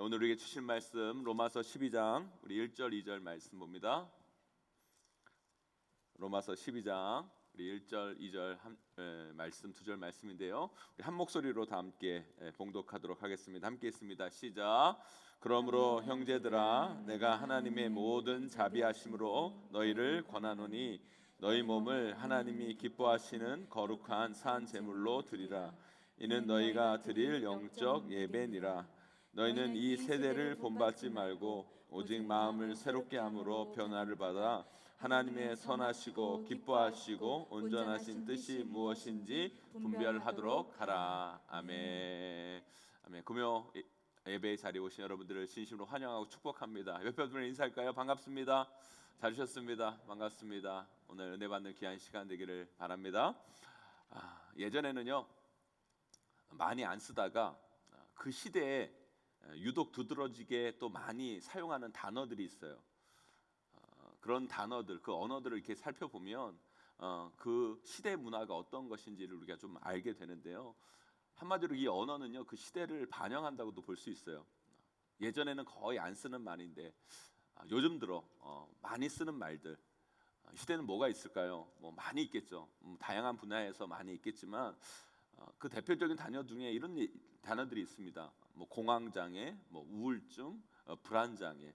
오늘 우리에게 주실 말씀 로마서 12장 우리 1절 2절 말씀 봅니다. 로마서 12장 우리 1절 2절 말씀 두 절 말씀인데요. 우리 한 목소리로 다 함께 봉독하도록 하겠습니다. 함께 있습니다. 시작. 그러므로 형제들아 내가 하나님의 모든 자비하심으로 너희를 권하노니 너희 몸을 하나님이 기뻐하시는 거룩한 산 제물로 드리라. 이는 너희가 드릴 영적 예배니라. 너희는 이 세대를 본받지 말고 오직 마음을 새롭게 함으로 변화를 받아 하나님의 선하시고 기뻐하시고 온전하신 뜻이 무엇인지 분별하도록 하라. 아멘. 아멘. 금요 예배 자리에 오신 여러분들을 진심으로 환영하고 축복합니다. 옆에 분을 인사할까요? 반갑습니다. 잘 오셨습니다. 반갑습니다. 오늘 은혜 받는 귀한 시간 되기를 바랍니다. 예전에는요 많이 안 쓰다가 그 시대에 유독 두드러지게 또 많이 사용하는 단어들이 있어요. 그런 단어들, 그 언어들을 이렇게 살펴보면 그 시대 문화가 어떤 것인지를 우리가 좀 알게 되는데요. 한마디로 이 언어는요 그 시대를 반영한다고도 볼 수 있어요. 예전에는 거의 안 쓰는 말인데 요즘 들어 많이 쓰는 말들. 시대는 뭐가 있을까요? 뭐 많이 있겠죠. 다양한 분야에서 많이 있겠지만 그 대표적인 단어 중에 이런 단어들이 있습니다. 뭐 공황장애, 뭐 우울증, 불안장애,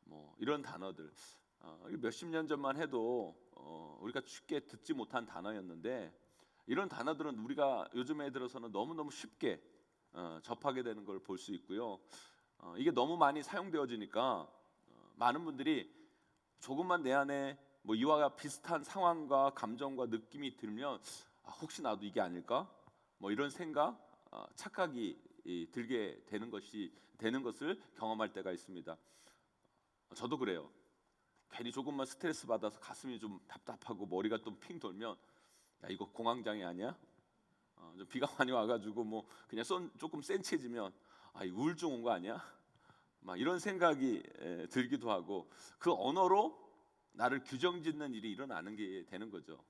뭐 이런 단어들. 몇십 년 전만 해도 우리가 쉽게 듣지 못한 단어였는데 이런 단어들은 우리가 요즘에 들어서는 너무너무 쉽게 접하게 되는 걸 볼 수 있고요. 이게 너무 많이 사용되어지니까 많은 분들이 조금만 내 안에 뭐 이와 비슷한 상황과 감정과 느낌이 들면 혹시 나도 이게 아닐까? 뭐 이런 생각, 착각이 들게 되는 것을 경험할 때가 있습니다. 저도 그래요. 괜히 조금만 스트레스 받아서 가슴이 좀 답답하고 머리가 또 핑 돌면 야 이거 공황장애 아니야? 좀 비가 많이 와가지고 뭐 그냥 조금 센치해지면 이 우울증 온 거 아니야? 막 이런 생각이 들기도 하고 그 언어로 나를 규정짓는 일이 일어나는 게 되는 거죠.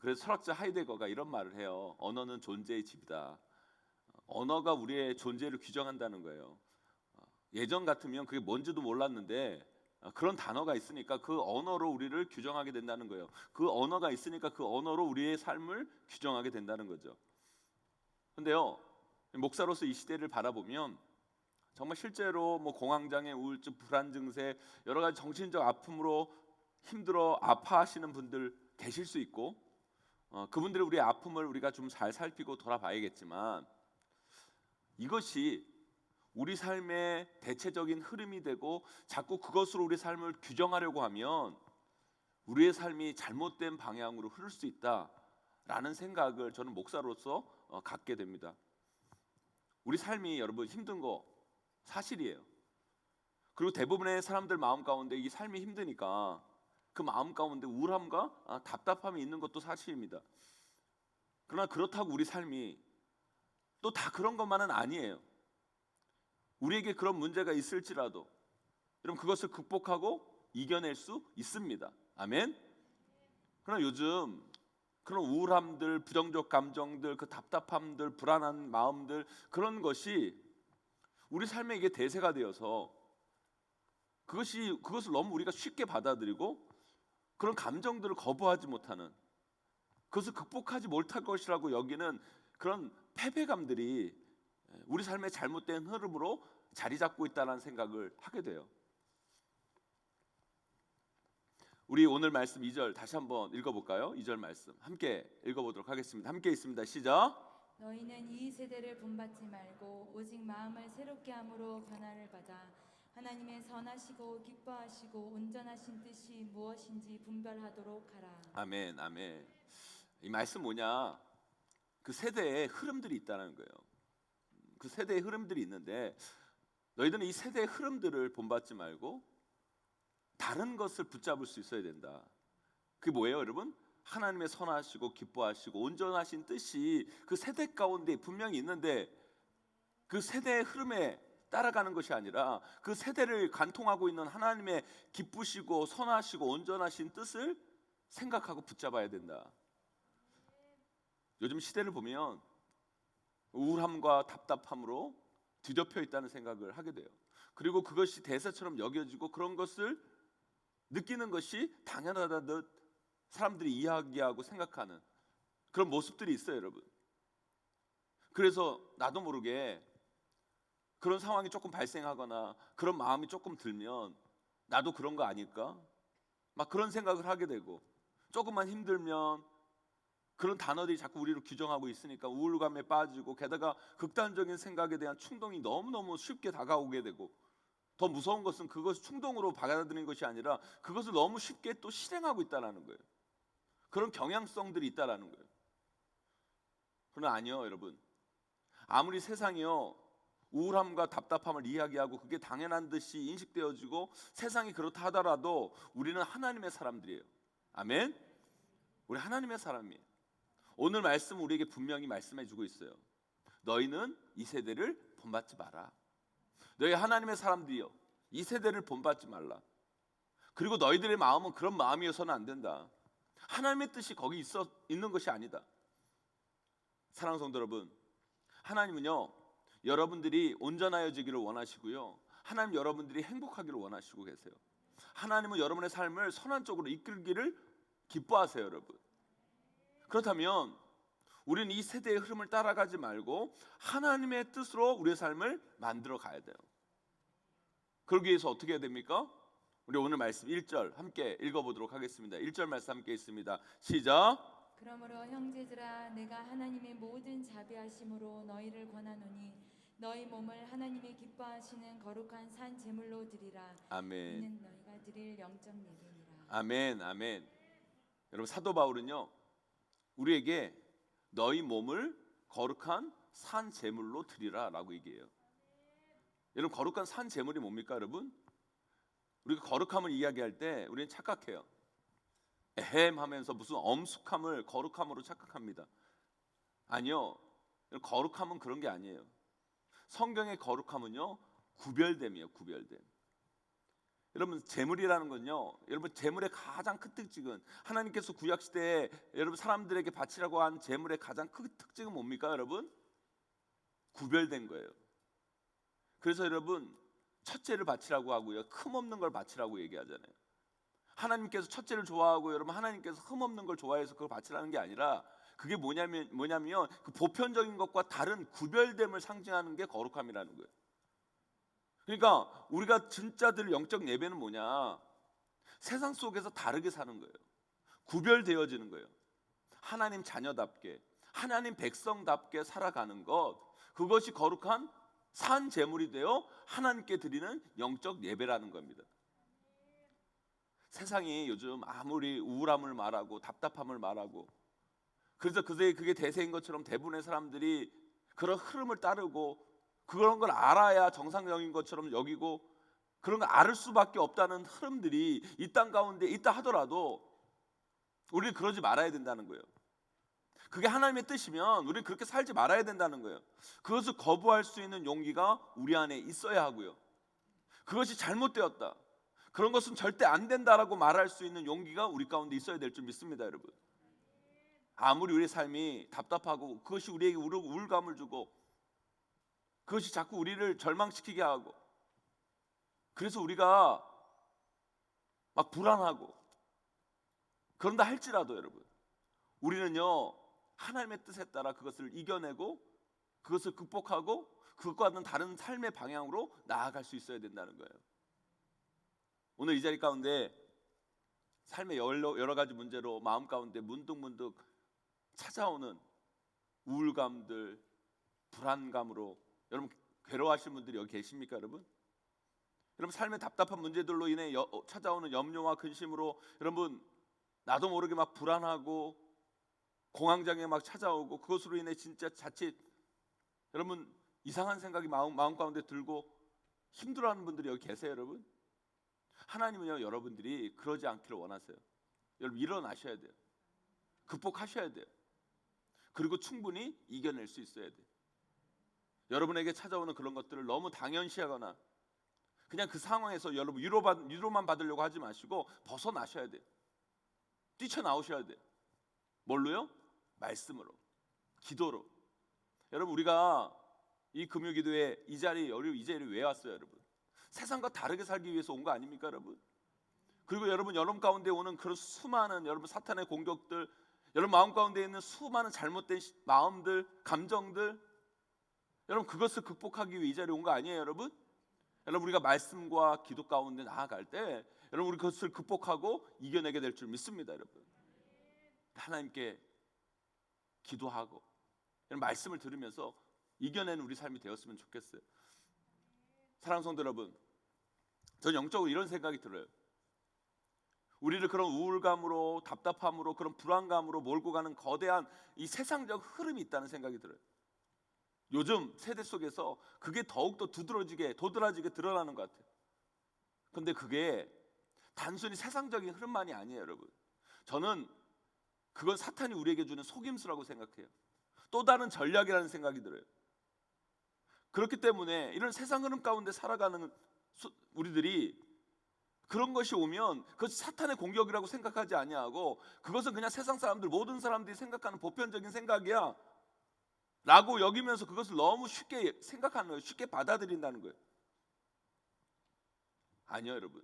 그래서 철학자 하이데거가 이런 말을 해요. 언어는 존재의 집이다. 언어가 우리의 존재를 규정한다는 거예요. 예전 같으면 그게 뭔지도 몰랐는데 그런 단어가 있으니까 그 언어로 우리를 규정하게 된다는 거예요. 그 언어가 있으니까 그 언어로 우리의 삶을 규정하게 된다는 거죠. 근데요 목사로서 이 시대를 바라보면 정말 실제로 뭐 공황장애, 우울증, 불안 증세 여러 가지 정신적 아픔으로 힘들어 아파하시는 분들 계실 수 있고 그분들의 우리의 아픔을 우리가 좀 잘 살피고 돌아봐야겠지만 이것이 우리 삶의 대체적인 흐름이 되고 자꾸 그것으로 우리 삶을 규정하려고 하면 우리의 삶이 잘못된 방향으로 흐를 수 있다라는 생각을 저는 목사로서 갖게 됩니다. 우리 삶이 여러분 힘든 거 사실이에요. 그리고 대부분의 사람들 마음 가운데 이 삶이 힘드니까 그 마음 가운데 우울함과 답답함이 있는 것도 사실입니다. 그러나 그렇다고 우리 삶이 또 다 그런 것만은 아니에요. 우리에게 그런 문제가 있을지라도 여러분 그것을 극복하고 이겨낼 수 있습니다. 아멘. 그러나 요즘 그런 우울함들, 부정적 감정들, 그 답답함들, 불안한 마음들 그런 것이 우리 삶에 이게 대세가 되어서 그것을 너무 우리가 쉽게 받아들이고 그런 감정들을 거부하지 못하는 그것을 극복하지 못할 것이라고 여기는 그런 패배감들이 우리 삶의 잘못된 흐름으로 자리 잡고 있다는 생각을 하게 돼요. 우리 오늘 말씀 2절 다시 한번 읽어볼까요? 2절 말씀 함께 읽어보도록 하겠습니다. 함께 있습니다. 시작. 너희는 이 세대를 본받지 말고 오직 마음을 새롭게 함으로 변화를 받아 하나님의 선하시고 기뻐하시고 온전하신 뜻이 무엇인지 분별하도록 하라. 아멘, 아멘. 이 말씀 뭐냐? 그 세대에 흐름들이 있다는 거예요. 그 세대의 흐름들이 있는데 너희들은 이 세대의 흐름들을 본받지 말고 다른 것을 붙잡을 수 있어야 된다. 그게 뭐예요, 여러분? 하나님의 선하시고 기뻐하시고 온전하신 뜻이 그 세대 가운데 분명히 있는데 그 세대의 흐름에 따라가는 것이 아니라 그 세대를 관통하고 있는 하나님의 기쁘시고 선하시고 온전하신 뜻을 생각하고 붙잡아야 된다. 요즘 시대를 보면 우울함과 답답함으로 뒤덮여 있다는 생각을 하게 돼요. 그리고 그것이 대세처럼 여겨지고 그런 것을 느끼는 것이 당연하다듯 사람들이 이야기하고 생각하는 그런 모습들이 있어요, 여러분. 그래서 나도 모르게 그런 상황이 조금 발생하거나 그런 마음이 조금 들면 나도 그런 거 아닐까? 막 그런 생각을 하게 되고, 조금만 힘들면 그런 단어들이 자꾸 우리를 규정하고 있으니까 우울감에 빠지고, 게다가 극단적인 생각에 대한 충동이 너무너무 쉽게 다가오게 되고, 더 무서운 것은 그것을 충동으로 받아들이는 것이 아니라 그것을 너무 쉽게 또 실행하고 있다는 거예요. 그런 경향성들이 있다는 거예요. 그러나 아니요, 여러분. 아무리 세상이요 우울함과 답답함을 이야기하고 그게 당연한 듯이 인식되어지고 세상이 그렇다 하더라도 우리는 하나님의 사람들이에요. 아멘. 우리 하나님의 사람이에요. 오늘 말씀 우리에게 분명히 말씀해 주고 있어요. 너희는 이 세대를 본받지 마라. 너희 하나님의 사람들이요, 이 세대를 본받지 말라. 그리고 너희들의 마음은 그런 마음이어서는 안 된다. 하나님의 뜻이 거기 있는 것이 아니다. 사랑하는 성도 여러분, 하나님은요 여러분들이 온전하여지기를 원하시고요, 하나님 여러분들이 행복하기를 원하시고 계세요. 하나님은 여러분의 삶을 선한 쪽으로 이끌기를 기뻐하세요, 여러분. 그렇다면 우리는 이 세대의 흐름을 따라가지 말고 하나님의 뜻으로 우리의 삶을 만들어 가야 돼요. 그러기 위해서 어떻게 해야 됩니까? 우리 오늘 말씀 1절 함께 읽어보도록 하겠습니다. 1절 말씀 함께 있습니다. 시작. 그러므로 형제들아, 내가 하나님의 모든 자비하심으로 너희를 권하노니 너희 몸을 하나님의 기뻐하시는 거룩한 산 제물로 드리라. 아멘. 이는 너희가 드릴 영적 예배니라. 아멘. 아멘. 여러분, 사도 바울은요 우리에게 너희 몸을 거룩한 산 제물로 드리라 라고 얘기해요. 여러분, 거룩한 산 제물이 뭡니까? 여러분, 우리가 거룩함을 이야기할 때 우리는 착각해요. 에헴 하면서 무슨 엄숙함을 거룩함으로 착각합니다. 아니요, 거룩함은 그런 게 아니에요. 성경의 거룩함은요 구별됨이에요. 구별됨. 여러분, 재물이라는 건요, 여러분 재물의 가장 큰 특징은, 하나님께서 구약 시대에 여러분 사람들에게 바치라고 한 재물의 가장 큰 특징은 뭡니까? 여러분, 구별된 거예요. 그래서 여러분, 첫째를 바치라고 하고요, 흠 없는 걸 바치라고 얘기하잖아요. 하나님께서 첫째를 좋아하고 여러분 하나님께서 흠 없는 걸 좋아해서 그걸 바치라는 게 아니라, 그게 뭐냐면 그 보편적인 것과 다른 구별됨을 상징하는 게 거룩함이라는 거예요. 그러니까 우리가 진짜 들 영적 예배는 뭐냐? 세상 속에서 다르게 사는 거예요. 구별되어지는 거예요. 하나님 자녀답게, 하나님 백성답게 살아가는 것, 그것이 거룩한 산 제물이 되어 하나님께 드리는 영적 예배라는 겁니다. 세상이 요즘 아무리 우울함을 말하고 답답함을 말하고, 그래서 그게 대세인 것처럼 대부분의 사람들이 그런 흐름을 따르고 그런 걸 알아야 정상적인 것처럼 여기고 그런 걸 알 수밖에 없다는 흐름들이 이 땅 가운데 있다 하더라도 우리는 그러지 말아야 된다는 거예요. 그게 하나님의 뜻이면 우리는 그렇게 살지 말아야 된다는 거예요. 그것을 거부할 수 있는 용기가 우리 안에 있어야 하고요, 그것이 잘못되었다, 그런 것은 절대 안 된다라고 말할 수 있는 용기가 우리 가운데 있어야 될 줄 믿습니다, 여러분. 아무리 우리의 삶이 답답하고 그것이 우리에게 우울감을 주고 그것이 자꾸 우리를 절망시키게 하고, 그래서 우리가 막 불안하고 그런다 할지라도 여러분, 우리는요 하나님의 뜻에 따라 그것을 이겨내고 그것을 극복하고 그것과는 다른 삶의 방향으로 나아갈 수 있어야 된다는 거예요. 오늘 이 자리 가운데 삶의 여러 가지 문제로 마음 가운데 문득문득 찾아오는 우울감들, 불안감으로 여러분 괴로워하시는 분들이 여기 계십니까, 여러분? 여러분, 삶의 답답한 문제들로 인해 찾아오는 염려와 근심으로 여러분 나도 모르게 막 불안하고 공황장애 막 찾아오고, 그것으로 인해 진짜 자칫 여러분 이상한 생각이 마음 가운데 들고 힘들어하는 분들이 여기 계세요, 여러분? 하나님은요 여러분들이 그러지 않기를 원하세요. 여러분, 일어나셔야 돼요. 극복하셔야 돼요. 그리고 충분히 이겨낼 수 있어야 돼요. 여러분에게 찾아오는 그런 것들을 너무 당연시하거나 그냥 그 상황에서 여러분 위로만 받으려고 하지 마시고 벗어나셔야 돼요. 뛰쳐나오셔야 돼요. 뭘로요? 말씀으로, 기도로. 여러분, 우리가 이 금요기도에 이 자리에 왜 왔어요, 여러분? 세상과 다르게 살기 위해서 온 거 아닙니까, 여러분? 그리고 여러분 가운데 오는 그런 수많은 여러분 사탄의 공격들, 여러분 마음 가운데 있는 수많은 잘못된 마음들, 감정들, 여러분 그것을 극복하기 위해 이 자리에 온 거 아니에요, 여러분? 여러분 우리가 말씀과 기도 가운데 나아갈 때 여러분 우리 그것을 극복하고 이겨내게 될 줄 믿습니다, 여러분. 하나님께 기도하고 여러분 말씀을 들으면서 이겨내는 우리 삶이 되었으면 좋겠어요. 사랑하는 성도 여러분, 전 영적으로 이런 생각이 들어요. 우리를 그런 우울감으로, 답답함으로, 그런 불안감으로 몰고 가는 거대한 이 세상적 흐름이 있다는 생각이 들어요. 요즘 세대 속에서 그게 더욱더 도드라지게 드러나는 것 같아요. 그런데 그게 단순히 세상적인 흐름만이 아니에요, 여러분. 저는 그건 사탄이 우리에게 주는 속임수라고 생각해요. 또 다른 전략이라는 생각이 들어요. 그렇기 때문에 이런 세상 흐름 가운데 살아가는 우리들이 그런 것이 오면 그것이 사탄의 공격이라고 생각하지 아니하고 그것은 그냥 세상 사람들, 모든 사람들이 생각하는 보편적인 생각이야 라고 여기면서 그것을 너무 쉽게 생각하는 거예요. 쉽게 받아들인다는 거예요. 아니요, 여러분.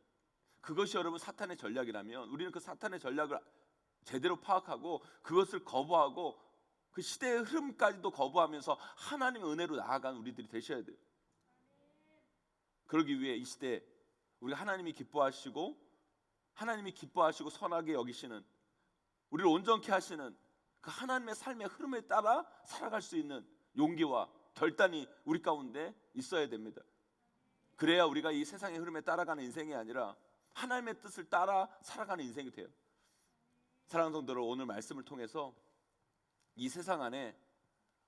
그것이 여러분 사탄의 전략이라면 우리는 그 사탄의 전략을 제대로 파악하고 그것을 거부하고 그 시대의 흐름까지도 거부하면서 하나님의 은혜로 나아가는 우리들이 되셔야 돼요. 그러기 위해 이 시대에 우리가 하나님이 기뻐하시고 선하게 여기시는, 우리를 온전케 하시는 그 하나님의 삶의 흐름에 따라 살아갈 수 있는 용기와 결단이 우리 가운데 있어야 됩니다. 그래야 우리가 이 세상의 흐름에 따라가는 인생이 아니라 하나님의 뜻을 따라 살아가는 인생이 돼요. 사랑하는 성도들, 오늘 말씀을 통해서 이 세상 안에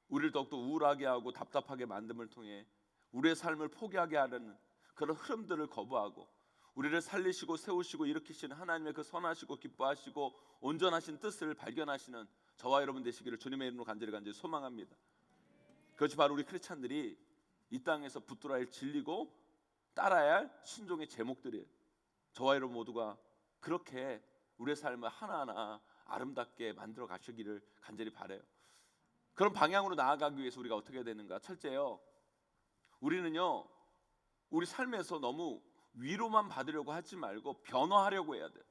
우리를 더욱더 우울하게 하고 답답하게 만듦을 통해 우리의 삶을 포기하게 하려는 그런 흐름들을 거부하고 우리를 살리시고 세우시고 일으키시는 하나님의 그 선하시고 기뻐하시고 온전하신 뜻을 발견하시는 저와 여러분 되시기를 주님의 이름으로 간절히 소망합니다. 그것이 바로 우리 크리스찬들이 이 땅에서 붙들어야 할 진리고 따라야 할 순종의 제목들이에요. 저와 여러분 모두가 그렇게 우리의 삶을 하나하나 아름답게 만들어 가시기를 간절히 바라요. 그런 방향으로 나아가기 위해서 우리가 어떻게 해야 되는가? 첫째요, 우리는요 우리 삶에서 너무 위로만 받으려고 하지 말고 변화하려고 해야 돼요.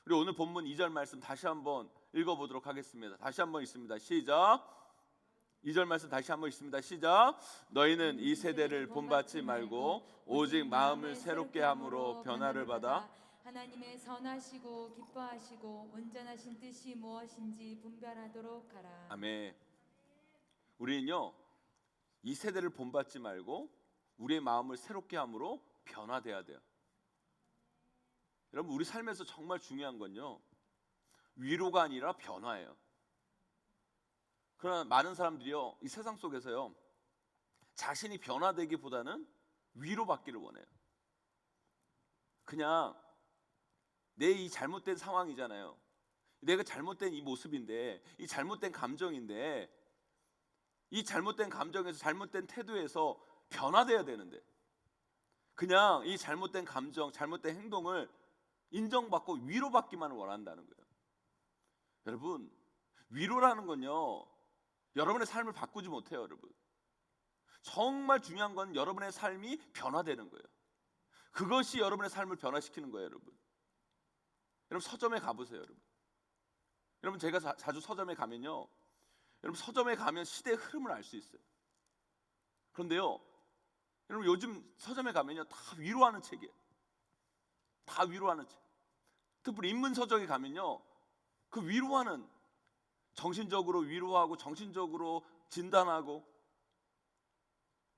우리 오늘 본문 2절 말씀 다시 한번 읽어보도록 하겠습니다. 다시 한번 읽습니다. 시작. 2절 말씀 다시 한번 읽습니다. 시작. 너희는 이 세대를 본받지 말고 오직 마음을 새롭게 함으로 변화를 받아 하나님의 선하시고 기뻐하시고 온전하신 뜻이 무엇인지 분별하도록 하라. 아멘. 우리는요 이 세대를 본받지 말고 우리의 마음을 새롭게 함으로 변화돼야 돼요. 여러분 우리 삶에서 정말 중요한 건요 위로가 아니라 변화예요. 그러나 많은 사람들이요 이 세상 속에서요 자신이 변화되기보다는 위로받기를 원해요. 그냥 내 이 잘못된 상황이잖아요. 내가 잘못된 이 모습인데, 이 잘못된 감정인데, 이 잘못된 감정에서 잘못된 태도에서 변화돼야 되는데 그냥 이 잘못된 감정, 잘못된 행동을 인정받고 위로받기만 원한다는 거예요. 여러분 위로라는 건요 여러분의 삶을 바꾸지 못해요. 여러분 정말 중요한 건 여러분의 삶이 변화되는 거예요. 그것이 여러분의 삶을 변화시키는 거예요. 여러분 서점에 가보세요. 여러분 제가 자주 서점에 가면요 여러분 서점에 가면 시대의 흐름을 알 수 있어요. 그런데요 여러분 요즘 서점에 가면요 다 위로하는 책이에요. 다 위로하는 책. 특히 인문 서적에 가면요 그 위로하는, 정신적으로 위로하고 정신적으로 진단하고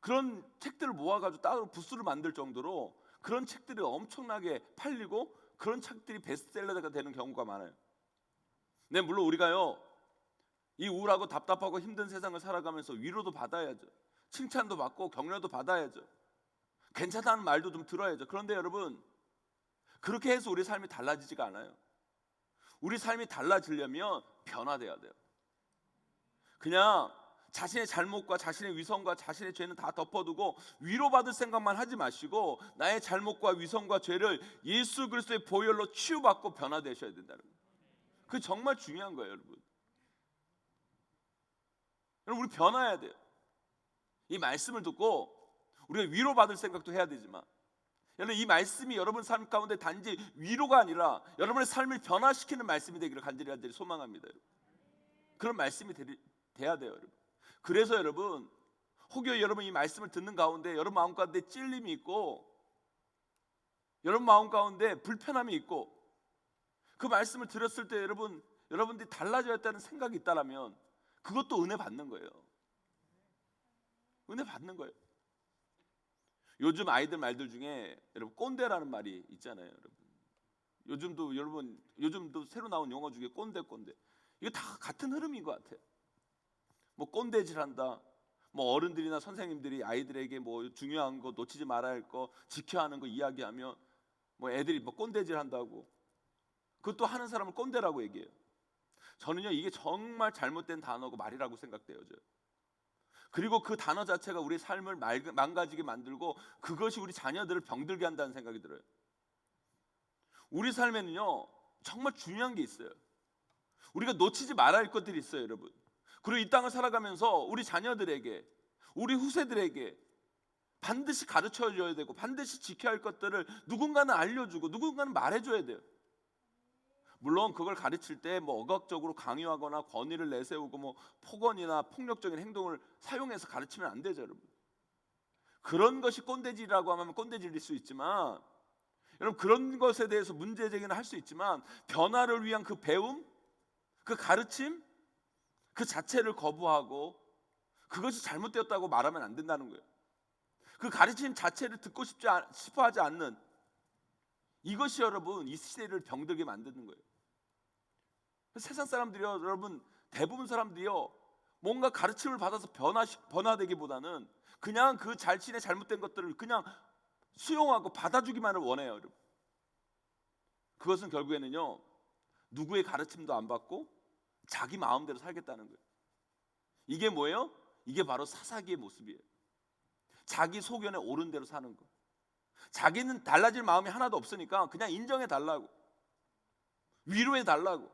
그런 책들을 모아가지고 따로 부스를 만들 정도로 그런 책들이 엄청나게 팔리고 그런 책들이 베스트셀러가 되는 경우가 많아요. 네, 물론 우리가요 이 우울하고 답답하고 힘든 세상을 살아가면서 위로도 받아야죠. 칭찬도 받고 격려도 받아야죠. 괜찮다는 말도 좀 들어야죠. 그런데 여러분 그렇게 해서 우리 삶이 달라지지가 않아요. 우리 삶이 달라지려면 변화돼야 돼요. 그냥 자신의 잘못과 자신의 위선과 자신의 죄는 다 덮어두고 위로받을 생각만 하지 마시고 나의 잘못과 위선과 죄를 예수 그리스도의 보혈로 치유받고 변화되셔야 된다는 거예요. 그게 정말 중요한 거예요. 여러분 우리 변화해야 돼요. 이 말씀을 듣고 우리가 위로받을 생각도 해야 되지만, 여러분 이 말씀이 여러분 삶 가운데 단지 위로가 아니라 여러분의 삶을 변화시키는 말씀이 되기를 간절히 소망합니다. 그런 말씀이 돼야 돼요, 여러분. 그래서 여러분, 혹여 여러분 이 말씀을 듣는 가운데 여러분 마음 가운데 찔림이 있고 여러분 마음 가운데 불편함이 있고 그 말씀을 들었을 때 여러분들이 달라져야겠다는 생각이 있다라면 그것도 은혜 받는 거예요. 은혜 받는 거예요. 요즘 아이들 말들 중에 여러분 꼰대라는 말이 있잖아요, 여러분. 요즘도 새로 나온 용어 중에 꼰대. 이거 다 같은 흐름인 것 같아요. 뭐 꼰대질한다. 뭐 어른들이나 선생님들이 아이들에게 뭐 중요한 거 놓치지 말아야 할 거 지켜야 하는 거 이야기하면 뭐 애들이 뭐 꼰대질한다고 그것도 하는 사람을 꼰대라고 얘기해요. 저는요 이게 정말 잘못된 단어고 말이라고 생각되어져요. 그리고 그 단어 자체가 우리 삶을 망가지게 만들고 그것이 우리 자녀들을 병들게 한다는 생각이 들어요. 우리 삶에는요 정말 중요한 게 있어요. 우리가 놓치지 말아야 할 것들이 있어요, 여러분. 그리고 이 땅을 살아가면서 우리 자녀들에게, 우리 후세들에게 반드시 가르쳐줘야 되고 반드시 지켜야 할 것들을 누군가는 알려주고 누군가는 말해줘야 돼요. 물론 그걸 가르칠 때 뭐 억압적으로 강요하거나 권위를 내세우고 뭐 폭언이나 폭력적인 행동을 사용해서 가르치면 안 되죠, 여러분. 그런 것이 꼰대질이라고 하면 꼰대질일 수 있지만, 여러분 그런 것에 대해서 문제 제기는 할 수 있지만 변화를 위한 그 배움, 그 가르침 그 자체를 거부하고 그것이 잘못되었다고 말하면 안 된다는 거예요. 그 가르침 자체를 듣고 싶어 하지 않는 이것이 여러분 이 시대를 병들게 만드는 거예요. 세상 사람들이요, 여러분 대부분 사람들이요 뭔가 가르침을 받아서 변화되기보다는 그냥 그 자신의 잘못된 것들을 그냥 수용하고 받아주기만을 원해요, 여러분. 그것은 결국에는요 누구의 가르침도 안 받고 자기 마음대로 살겠다는 거예요. 이게 뭐예요? 이게 바로 사사기의 모습이에요. 자기 소견에 옳은 대로 사는 거. 자기는 달라질 마음이 하나도 없으니까 그냥 인정해 달라고, 위로해 달라고.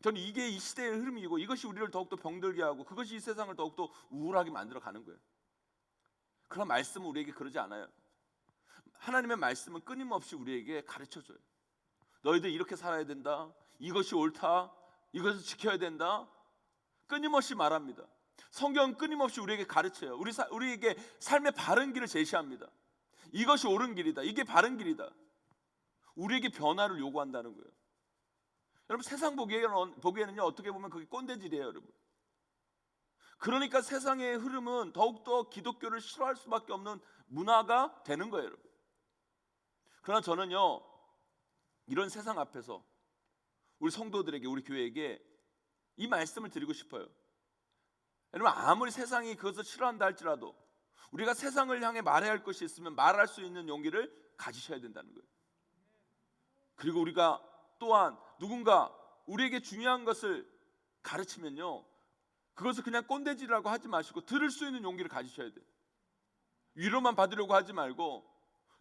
저는 이게 이 시대의 흐름이고 이것이 우리를 더욱더 병들게 하고 그것이 이 세상을 더욱더 우울하게 만들어 가는 거예요. 그런 말씀은 우리에게 그러지 않아요. 하나님의 말씀은 끊임없이 우리에게 가르쳐줘요. 너희들 이렇게 살아야 된다. 이것이 옳다. 이것을 지켜야 된다. 끊임없이 말합니다. 성경은 끊임없이 우리에게 가르쳐요. 우리에게 삶의 바른 길을 제시합니다. 이것이 옳은 길이다. 이게 바른 길이다. 우리에게 변화를 요구한다는 거예요. 여러분 세상 보기에는요 어떻게 보면 그게 꼰대질이에요, 여러분. 그러니까 세상의 흐름은 더욱더 기독교를 싫어할 수밖에 없는 문화가 되는 거예요, 여러분. 그러나 저는요 이런 세상 앞에서 우리 성도들에게, 우리 교회에게 이 말씀을 드리고 싶어요. 여러분 아무리 세상이 그것을 싫어한다 할지라도 우리가 세상을 향해 말해야 할 것이 있으면 말할 수 있는 용기를 가지셔야 된다는 거예요. 그리고 우리가 또한 누군가 우리에게 중요한 것을 가르치면요 그것을 그냥 꼰대질이라고 하지 마시고 들을 수 있는 용기를 가지셔야 돼요. 위로만 받으려고 하지 말고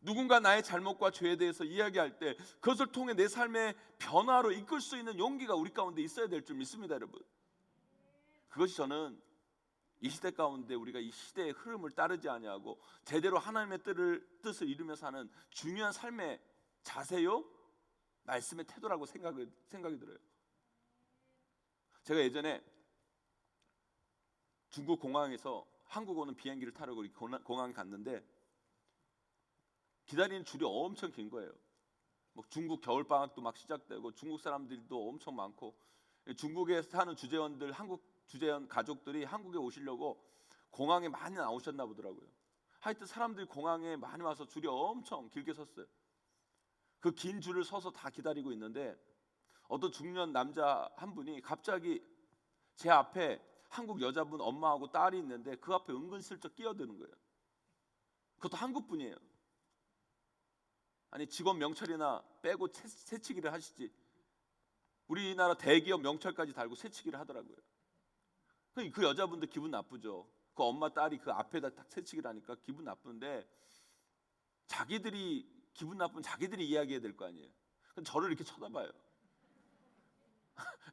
누군가 나의 잘못과 죄에 대해서 이야기할 때 그것을 통해 내 삶의 변화로 이끌 수 있는 용기가 우리 가운데 있어야 될 줄 믿습니다, 여러분. 그것이 저는 이 시대 가운데 우리가 이 시대의 흐름을 따르지 아니하고 제대로 하나님의 뜻을 이루며 사는 중요한 삶의 자세요, 말씀의 태도라고 생각이 들어요. 제가 예전에 중국 공항에서 한국 오는 비행기를 타려고 공항에 갔는데 기다리는 줄이 엄청 긴 거예요. 뭐 중국 겨울 방학도 막 시작되고 중국 사람들도 엄청 많고 중국에 사는 주재원들, 한국 주재원 가족들이 한국에 오시려고 공항에 많이 나오셨나 보더라고요. 하여튼 사람들이 공항에 많이 와서 줄이 엄청 길게 섰어요. 그 긴 줄을 서서 다 기다리고 있는데 어떤 중년 남자 한 분이 갑자기 제 앞에 한국 여자분 엄마하고 딸이 있는데 그 앞에 은근슬쩍 끼어드는 거예요. 그것도 한국 분이에요. 아니 직원 명찰이나 빼고 새치기를 하시지 우리나라 대기업 명찰까지 달고 새치기를 하더라고요. 그 여자분도 기분 나쁘죠. 그 엄마 딸이 그 앞에다 딱 새치기를 하니까 기분 나쁜데 자기들이 기분 나쁘면 자기들이 이야기해야 될 거 아니에요. 그럼 저를 이렇게 쳐다봐요.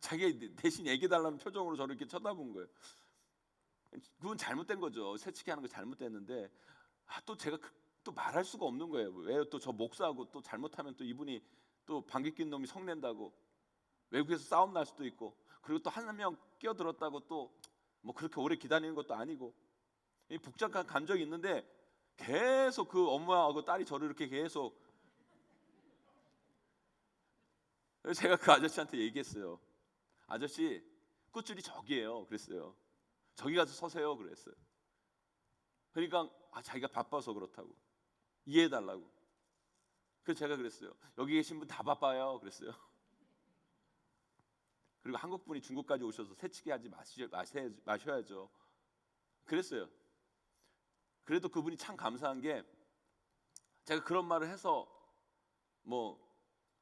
자기 대신 얘기해달라는 표정으로 저를 이렇게 쳐다본 거예요. 그건 잘못된 거죠. 새치기 하는 거 잘못됐는데 또 제가 또 말할 수가 없는 거예요. 왜요? 또 저 목사하고 또 잘못하면 또 이분이 또 방귀 낀 놈이 성낸다고 외국에서 싸움 날 수도 있고, 그리고 또 한 명 끼어들었다고 또 뭐 그렇게 오래 기다리는 것도 아니고, 이 복잡한 감정이 있는데 계속 그 엄마하고 딸이 저를 이렇게 계속, 제가 그 아저씨한테 얘기했어요. 아저씨 끝줄이 저기예요. 그랬어요. 저기 가서 서세요. 그랬어요. 그러니까 자기가 바빠서 그렇다고 이해해달라고. 그래서 제가 그랬어요. 여기 계신 분 다 바빠요. 그랬어요. 그리고 한국 분이 중국까지 오셔서 새치기 하지 마셔야죠. 그랬어요. 그래도 그분이 참 감사한 게, 제가 그런 말을 해서 뭐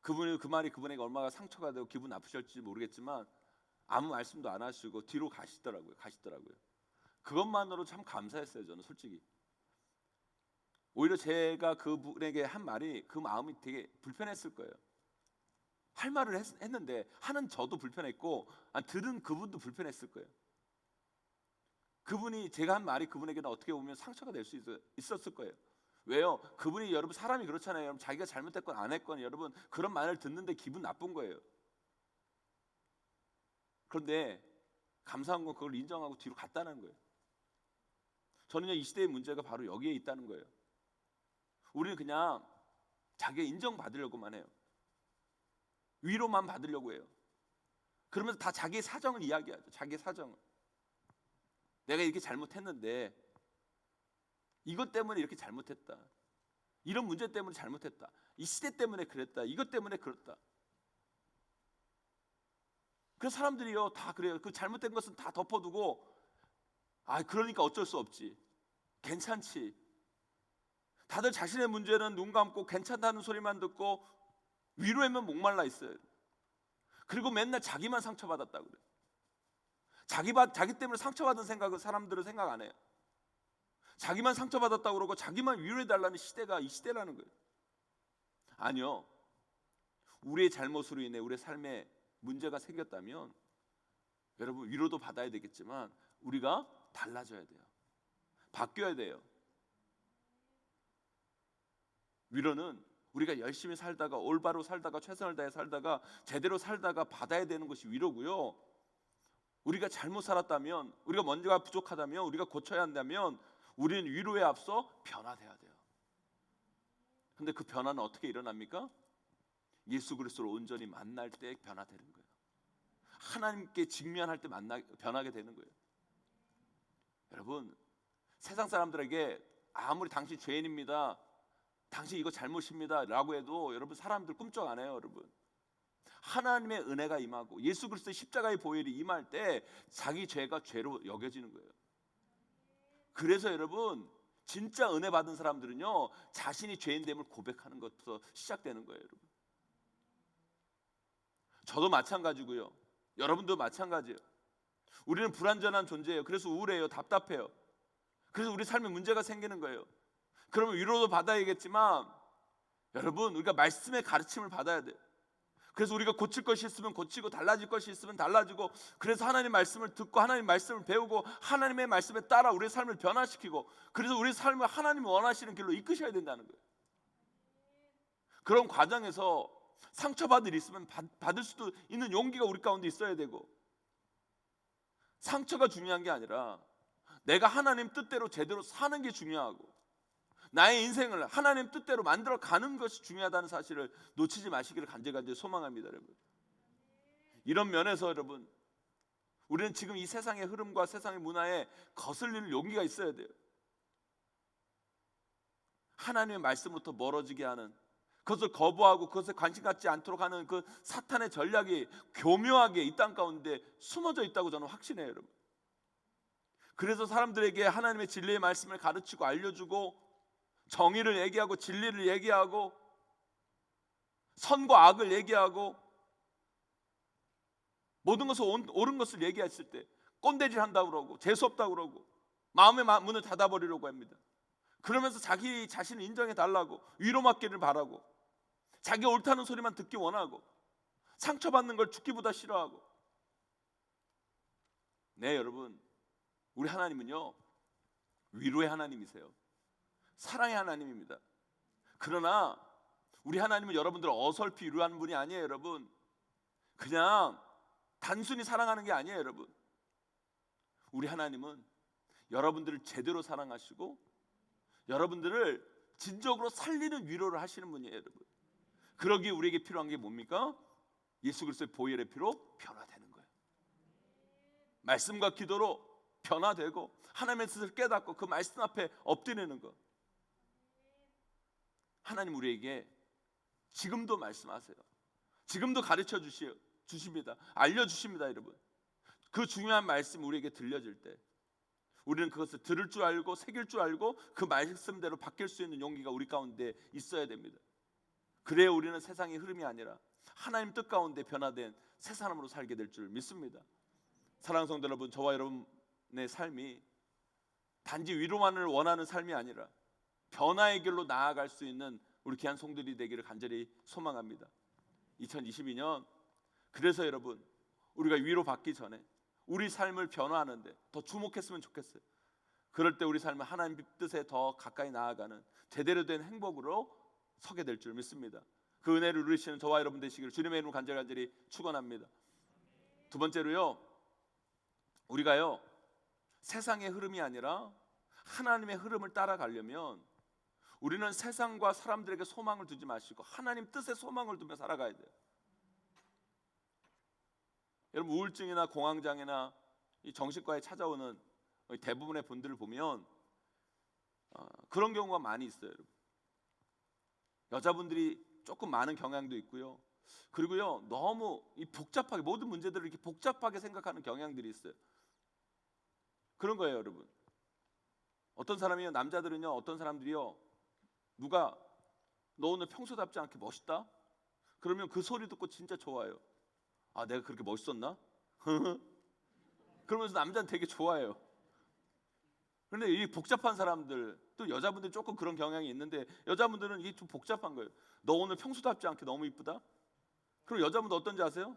그분이 그 말이 그분에게 얼마나 상처가 되고 기분 나쁘실지 모르겠지만 아무 말씀도 안 하시고 뒤로 가시더라고요. 그것만으로 참 감사했어요. 저는 솔직히. 오히려 제가 그분에게 한 말이 그 마음이 되게 불편했을 거예요. 할 말을 했는데 하는 저도 불편했고 들은 그분도 불편했을 거예요. 그분이 제가 한 말이 그분에게는 어떻게 보면 상처가 될 수 있었을 거예요. 왜요? 그분이, 여러분 사람이 그렇잖아요. 여러분 자기가 잘못했건 안 했건 여러분 그런 말을 듣는데 기분 나쁜 거예요. 그런데 감사한 건 그걸 인정하고 뒤로 갔다는 거예요. 저는요, 이 시대의 문제가 바로 여기에 있다는 거예요. 우리는 그냥 자기가 인정받으려고만 해요. 위로만 받으려고 해요. 그러면서 다 자기의 사정을 이야기하죠. 자기의 사정을. 내가 이렇게 잘못했는데 이것 때문에 이렇게 잘못했다. 이런 문제 때문에 잘못했다. 이 시대 때문에 그랬다. 이것 때문에 그렇다. 그 사람들이요 다 그래요. 그 잘못된 것은 다 덮어두고 그러니까 어쩔 수 없지. 괜찮지. 다들 자신의 문제는 눈 감고 괜찮다는 소리만 듣고 위로에만 목말라 있어요. 그리고 맨날 자기만 상처받았다고 그래요. 자기 때문에 상처받은 생각은 사람들은 생각 안 해요. 자기만 상처받았다고 그러고 자기만 위로해달라는 시대가 이 시대라는 거예요. 아니요. 우리의 잘못으로 인해 우리의 삶에 문제가 생겼다면 여러분 위로도 받아야 되겠지만 우리가 달라져야 돼요. 바뀌어야 돼요. 위로는 우리가 열심히 살다가 올바로 살다가 최선을 다해 살다가 제대로 살다가 받아야 되는 것이 위로고요. 우리가 잘못 살았다면, 우리가 뭔가가 부족하다면, 우리가 고쳐야 한다면 우리는 위로에 앞서 변화돼야 돼요. 근데 그 변화는 어떻게 일어납니까? 예수 그리스도를 온전히 만날 때 변화되는 거예요. 하나님께 직면할 때 변하게 되는 거예요. 여러분, 세상 사람들에게 아무리 당신 죄인입니다, 당신 이거 잘못입니다 라고 해도 여러분 사람들 꿈쩍 안 해요. 여러분, 하나님의 은혜가 임하고 예수 그리스도의 십자가의 보혈이 임할 때 자기 죄가 죄로 여겨지는 거예요. 그래서 여러분 진짜 은혜 받은 사람들은요 자신이 죄인됨을 고백하는 것부터 시작되는 거예요. 여러분, 저도 마찬가지고요. 여러분도 마찬가지예요. 우리는 불완전한 존재예요. 그래서 우울해요. 답답해요. 그래서 우리 삶에 문제가 생기는 거예요. 그러면 위로도 받아야겠지만 여러분 우리가 말씀의 가르침을 받아야 돼요. 그래서 우리가 고칠 것이 있으면 고치고 달라질 것이 있으면 달라지고, 그래서 하나님 말씀을 듣고 하나님 말씀을 배우고 하나님의 말씀에 따라 우리의 삶을 변화시키고, 그래서 우리의 삶을 하나님이 원하시는 길로 이끄셔야 된다는 거예요. 그런 과정에서 상처받을 일 있으면 받을 수도 있는 용기가 우리 가운데 있어야 되고, 상처가 중요한 게 아니라 내가 하나님 뜻대로 제대로 사는 게 중요하고 나의 인생을 하나님 뜻대로 만들어 가는 것이 중요하다는 사실을 놓치지 마시기를 간절히 소망합니다. 여러분, 이런 면에서 여러분 우리는 지금 이 세상의 흐름과 세상의 문화에 거슬릴 용기가 있어야 돼요. 하나님의 말씀부터 멀어지게 하는, 그것을 거부하고 그것에 관심 갖지 않도록 하는 그 사탄의 전략이 교묘하게 이 땅 가운데 숨어져 있다고 저는 확신해요. 여러분, 그래서 사람들에게 하나님의 진리의 말씀을 가르치고 알려주고 정의를 얘기하고 진리를 얘기하고 선과 악을 얘기하고 모든 것을 옳은 것을 얘기했을 때 꼰대질 한다고 그러고 재수없다고 그러고 마음의 문을 닫아버리려고 합니다. 그러면서 자기 자신을 인정해 달라고 위로받기를 바라고 자기가 옳다는 소리만 듣기 원하고 상처받는 걸 죽기보다 싫어하고. 네, 여러분, 우리 하나님은요, 위로의 하나님이세요. 사랑의 하나님입니다. 그러나 우리 하나님은 여러분들을 어설피 위로하는 분이 아니에요, 여러분. 그냥 단순히 사랑하는 게 아니에요, 여러분. 우리 하나님은 여러분들을 제대로 사랑하시고 여러분들을 진정으로 살리는 위로를 하시는 분이에요, 여러분. 그러기에 우리에게 필요한 게 뭡니까? 예수 그리스도의 보혈의 피로 변화되는 거예요. 말씀과 기도로 변화되고 하나님의 뜻을 깨닫고 그 말씀 앞에 엎드리는 것. 하나님 우리에게 지금도 말씀하세요. 지금도 가르쳐 주십니다. 알려주십니다, 여러분. 그 중요한 말씀 우리에게 들려질 때 우리는 그것을 들을 줄 알고 새길 줄 알고 그 말씀대로 바뀔 수 있는 용기가 우리 가운데 있어야 됩니다. 그래야 우리는 세상의 흐름이 아니라 하나님 뜻 가운데 변화된 새 사람으로 살게 될 줄 믿습니다. 사랑하는 성도 여러분, 저와 여러분의 삶이 단지 위로만을 원하는 삶이 아니라 변화의 길로 나아갈 수 있는 우리 귀한 성들이 되기를 간절히 소망합니다. 2022년 그래서 여러분, 우리가 위로받기 전에 우리 삶을 변화하는데 더 주목했으면 좋겠어요. 그럴 때 우리 삶은 하나님 뜻에 더 가까이 나아가는 제대로 된 행복으로 서게 될 줄 믿습니다. 그 은혜를 누리시는 저와 여러분 되시기를 주님의 이름으로 간절히 축원합니다. 두 번째로요, 우리가요 세상의 흐름이 아니라 하나님의 흐름을 따라가려면 우리는 세상과 사람들에게 소망을 두지 마시고 하나님 뜻에 소망을 두며 살아가야 돼요. 여러분, 우울증이나 공황장애나 이 정신과에 찾아오는 대부분의 분들을 보면 그런 경우가 많이 있어요, 여러분. 여자분들이 조금 많은 경향도 있고요. 그리고요, 너무 이 복잡하게 모든 문제들을 이렇게 복잡하게 생각하는 경향들이 있어요. 그런 거예요, 여러분. 어떤 사람이요, 남자들은요, 어떤 사람들이요, 누가 너 오늘 평소답지 않게 멋있다? 그러면 그 소리 듣고 진짜 좋아요. 아, 내가 그렇게 멋있었나? 그러면서 남자는 되게 좋아해요. 그런데 이 복잡한 사람들, 또 여자분들 조금 그런 경향이 있는데 여자분들은 이게 좀 복잡한 거예요. 너 오늘 평소답지 않게 너무 이쁘다? 그럼 여자분들 어떤지 아세요?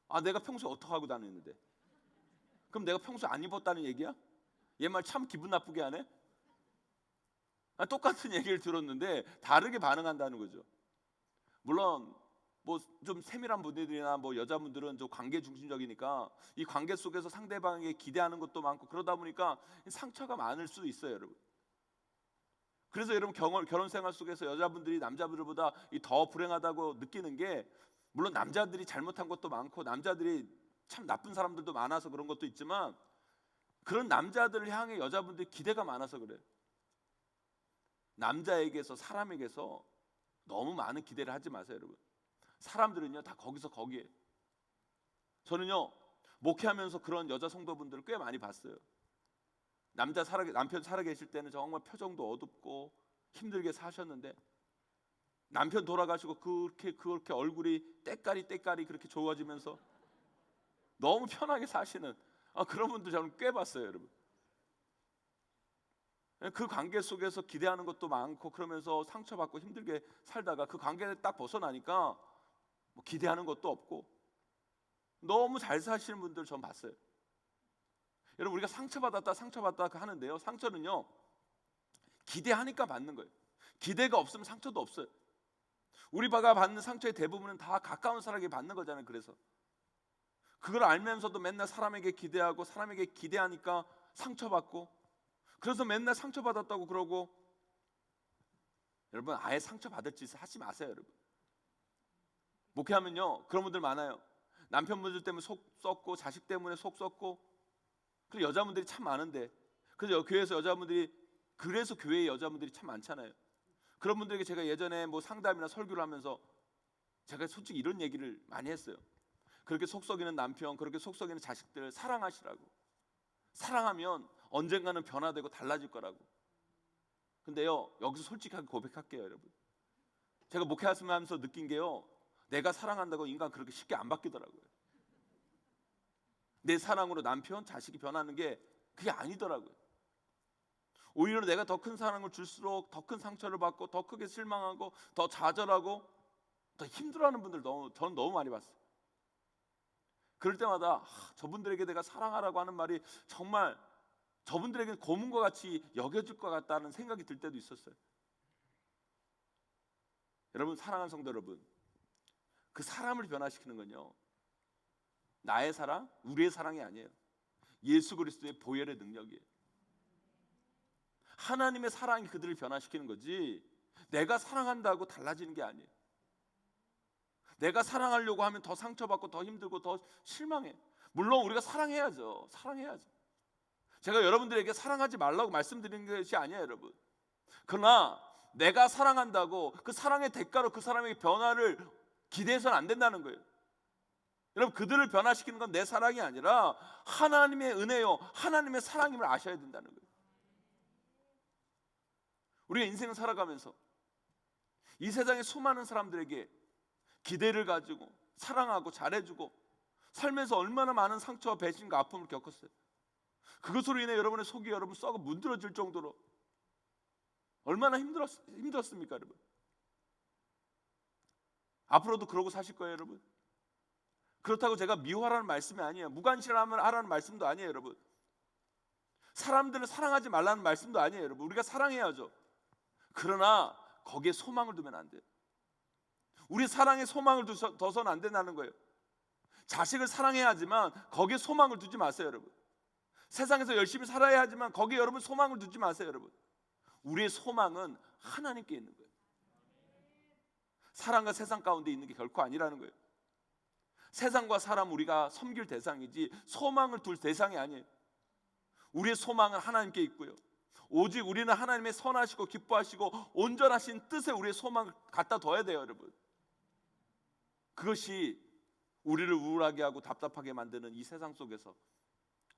아, 내가 평소에 어떻게 하고 다녔는데? 그럼 내가 평소에 안 입었다는 얘기야? 얘 말 참 기분 나쁘게 하네? 똑같은 얘기를 들었는데 다르게 반응한다는 거죠. 물론 뭐 좀 세밀한 분들이나 뭐 여자분들은 좀 관계 중심적이니까 이 관계 속에서 상대방에게 기대하는 것도 많고 그러다 보니까 상처가 많을 수도 있어요, 여러분. 그래서 여러분 결혼 생활 속에서 여자분들이 남자분들보다 더 불행하다고 느끼는 게, 물론 남자들이 잘못한 것도 많고 남자들이 참 나쁜 사람들도 많아서 그런 것도 있지만 그런 남자들을 향해 여자분들이 기대가 많아서 그래요. 남자에게서, 사람에게서 너무 많은 기대를 하지 마세요, 여러분. 사람들은요 다 거기서 거기에. 저는요 목회하면서 그런 여자 성도분들을 꽤 많이 봤어요. 남편 살아계실 때는 정말 표정도 어둡고 힘들게 사셨는데 남편 돌아가시고 그렇게 얼굴이 때깔이 그렇게 좋아지면서 너무 편하게 사시는 그런 분들 저는 꽤 봤어요, 여러분. 그 관계 속에서 기대하는 것도 많고 그러면서 상처받고 힘들게 살다가 그 관계를 딱 벗어나니까 뭐 기대하는 것도 없고 너무 잘 사시는 분들 전 봤어요. 여러분, 우리가 상처받았다 하는데요, 상처는요 기대하니까 받는 거예요. 기대가 없으면 상처도 없어요. 우리가 받는 상처의 대부분은 다 가까운 사람에게 받는 거잖아요. 그래서 그걸 알면서도 맨날 사람에게 기대하고 사람에게 기대하니까 상처받고, 그래서 맨날 상처받았다고 그러고. 여러분, 아예 상처받을 짓을 하지 마세요, 여러분. 목회하면요 그런 분들 많아요. 남편분들 때문에 속 썩고 자식 때문에 속 썩고, 그리고 여자분들이 참 많은데, 그래서 그래서 교회에 여자분들이 참 많잖아요. 그런 분들에게 제가 예전에 뭐 상담이나 설교를 하면서 제가 솔직히 이런 얘기를 많이 했어요. 그렇게 속 썩이는 남편, 그렇게 속 썩이는 자식들 사랑하시라고. 사랑하면 언젠가는 변화되고 달라질 거라고. 근데요, 여기서 솔직하게 고백할게요, 여러분. 제가 목회하면서 느낀 게요, 내가 사랑한다고 인간 그렇게 쉽게 안 바뀌더라고요. 내 사랑으로 남편, 자식이 변하는 게 그게 아니더라고요. 오히려 내가 더 큰 사랑을 줄수록 더 큰 상처를 받고 더 크게 실망하고 더 좌절하고 더 힘들어하는 분들 저는 너무 많이 봤어요. 그럴 때마다 저분들에게 내가 사랑하라고 하는 말이 정말 저분들에게는 고문과 같이 여겨질 것 같다는 생각이 들 때도 있었어요. 여러분, 사랑하는 성도 여러분, 그 사람을 변화시키는 건요, 나의 사랑, 우리의 사랑이 아니에요. 예수 그리스도의 보혈의 능력이에요. 하나님의 사랑이 그들을 변화시키는 거지, 내가 사랑한다고 달라지는 게 아니에요. 내가 사랑하려고 하면 더 상처받고 더 힘들고 더 실망해. 물론 우리가 사랑해야죠. 사랑해야죠. 제가 여러분들에게 사랑하지 말라고 말씀드리는 것이 아니에요, 여러분. 그러나 내가 사랑한다고 그 사랑의 대가로 그 사람에게 변화를 기대해서는 안 된다는 거예요. 여러분, 그들을 변화시키는 건 내 사랑이 아니라 하나님의 은혜요, 하나님의 사랑임을 아셔야 된다는 거예요. 우리가 인생을 살아가면서 이 세상의 수많은 사람들에게 기대를 가지고 사랑하고 잘해주고 살면서 얼마나 많은 상처와 배신과 아픔을 겪었어요. 그것으로 인해 여러분의 속이 여러분 썩어 문드러질 정도로 얼마나 힘들었습니까, 여러분? 앞으로도 그러고 사실 거예요, 여러분. 그렇다고 제가 미워하라는 말씀이 아니에요. 무관심하라는 말씀도 아니에요, 여러분. 사람들을 사랑하지 말라는 말씀도 아니에요, 여러분. 우리가 사랑해야죠. 그러나 거기에 소망을 두면 안 돼요. 우리 사랑에 소망을 둬서는 안 된다는 거예요. 자식을 사랑해야 하지만 거기에 소망을 두지 마세요, 여러분. 세상에서 열심히 살아야 하지만 거기에 여러분 소망을 두지 마세요, 여러분. 우리의 소망은 하나님께 있는 거예요. 사랑과 세상 가운데 있는 게 결코 아니라는 거예요. 세상과 사람 우리가 섬길 대상이지 소망을 둘 대상이 아니에요. 우리의 소망은 하나님께 있고요, 오직 우리는 하나님의 선하시고 기뻐하시고 온전하신 뜻에 우리의 소망을 갖다 둬야 돼요, 여러분. 그것이 우리를 우울하게 하고 답답하게 만드는 이 세상 속에서,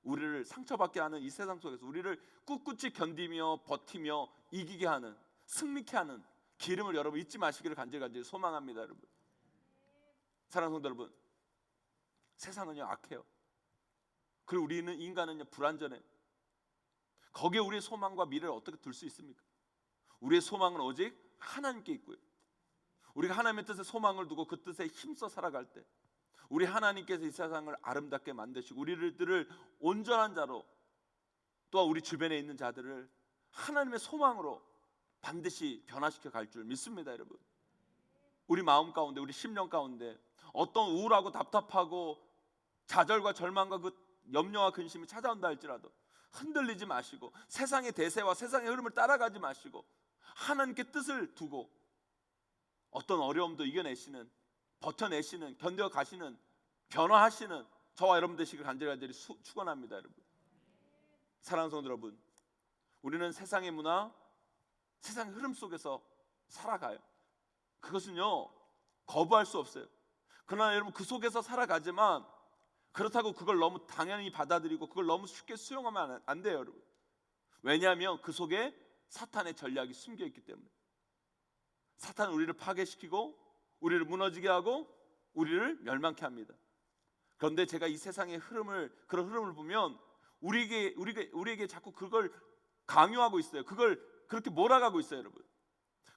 우리를 상처받게 하는 이 세상 속에서 우리를 꿋꿋이 견디며 버티며 이기게 하는, 승리케 하는 기름을 여러분 잊지 마시기를 간절히 소망합니다, 여러분. 사랑하는 성도 여러분, 세상은요 악해요. 그리고 우리는 인간은요 불완전해요. 거기에 우리의 소망과 미래를 어떻게 둘 수 있습니까? 우리의 소망은 오직 하나님께 있고요, 우리가 하나님의 뜻에 소망을 두고 그 뜻에 힘써 살아갈 때 우리 하나님께서 이 세상을 아름답게 만드시고 우리들을 온전한 자로, 또한 우리 주변에 있는 자들을 하나님의 소망으로 반드시 변화시켜 갈 줄 믿습니다, 여러분. 우리 마음 가운데, 우리 심령 가운데 어떤 우울하고 답답하고 좌절과 절망과 그 염려와 근심이 찾아온다 할지라도 흔들리지 마시고 세상의 대세와 세상의 흐름을 따라가지 마시고 하나님께 뜻을 두고 어떤 어려움도 이겨내시는, 버텨내시는, 견뎌가시는, 변화하시는 저와 여러분 되시길 간절히 축원합니다, 여러분. 사랑하는 성도 여러분, 우리는 세상의 문화, 세상의 흐름 속에서 살아가요. 그것은요 거부할 수 없어요. 그러나 여러분 그 속에서 살아가지만 그렇다고 그걸 너무 당연히 받아들이고 그걸 너무 쉽게 수용하면 안 돼요, 여러분. 왜냐하면 그 속에 사탄의 전략이 숨겨 있기 때문에. 사탄은 우리를 파괴시키고 우리를 무너지게 하고 우리를 멸망케 합니다. 그런데 제가 이 세상의 그런 흐름을 보면 우리에게 자꾸 그걸 강요하고 있어요. 그걸 그렇게 몰아가고 있어요, 여러분.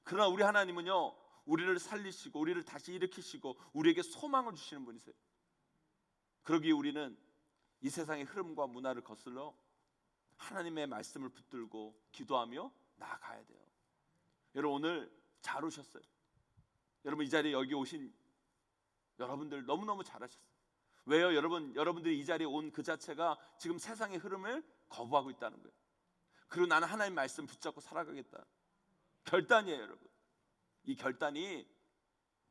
그러나 우리 하나님은요 우리를 살리시고 우리를 다시 일으키시고 우리에게 소망을 주시는 분이세요. 그러기에 우리는 이 세상의 흐름과 문화를 거슬러 하나님의 말씀을 붙들고 기도하며 나아가야 돼요. 여러분 오늘 잘 오셨어요. 여러분 이 자리에 여기 오신 여러분들 너무너무 잘하셨어요. 왜요? 여러분들이 이 자리에 온 그 자체가 지금 세상의 흐름을 거부하고 있다는 거예요. 그리고 나는 하나님 말씀 붙잡고 살아가겠다. 결단이에요, 여러분. 이 결단이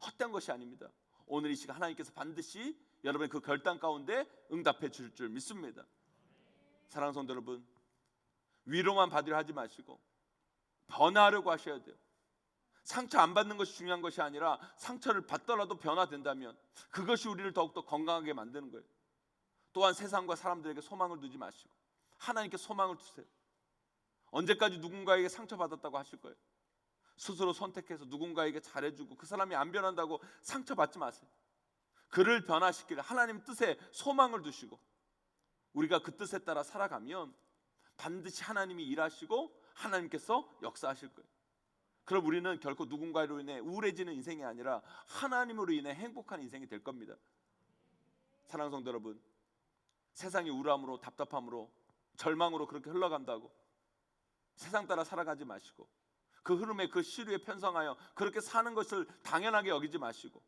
헛된 것이 아닙니다. 오늘 이 시간 하나님께서 반드시 여러분의 그 결단 가운데 응답해 주실 줄 믿습니다. 사랑하는 성도 여러분, 위로만 받으려 하지 마시고 변화하려고 하셔야 돼요. 상처 안 받는 것이 중요한 것이 아니라 상처를 받더라도 변화된다면 그것이 우리를 더욱더 건강하게 만드는 거예요. 또한 세상과 사람들에게 소망을 두지 마시고 하나님께 소망을 두세요. 언제까지 누군가에게 상처받았다고 하실 거예요? 스스로 선택해서 누군가에게 잘해주고 그 사람이 안 변한다고 상처받지 마세요. 그를 변화시킬 하나님 뜻에 소망을 두시고 우리가 그 뜻에 따라 살아가면 반드시 하나님이 일하시고 하나님께서 역사하실 거예요. 그럼 우리는 결코 누군가로 인해 우울해지는 인생이 아니라 하나님으로 인해 행복한 인생이 될 겁니다. 사랑하는 성도 여러분, 세상의 우울함으로 답답함으로 절망으로 그렇게 흘러간다고 세상 따라 살아가지 마시고 그 흐름에 그 시류에 편성하여 그렇게 사는 것을 당연하게 여기지 마시고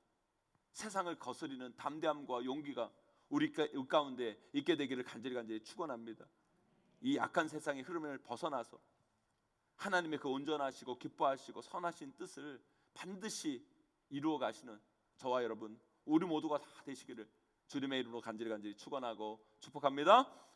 세상을 거스리는 담대함과 용기가 우리 가운데 있게 되기를 간절히 축원합니다. 이 악한 세상의 흐름을 벗어나서 하나님의 그 온전하시고 기뻐하시고 선하신 뜻을 반드시 이루어 가시는 저와 여러분 우리 모두가 다 되시기를 주님의 이름으로 간절히 축원하고 축복합니다.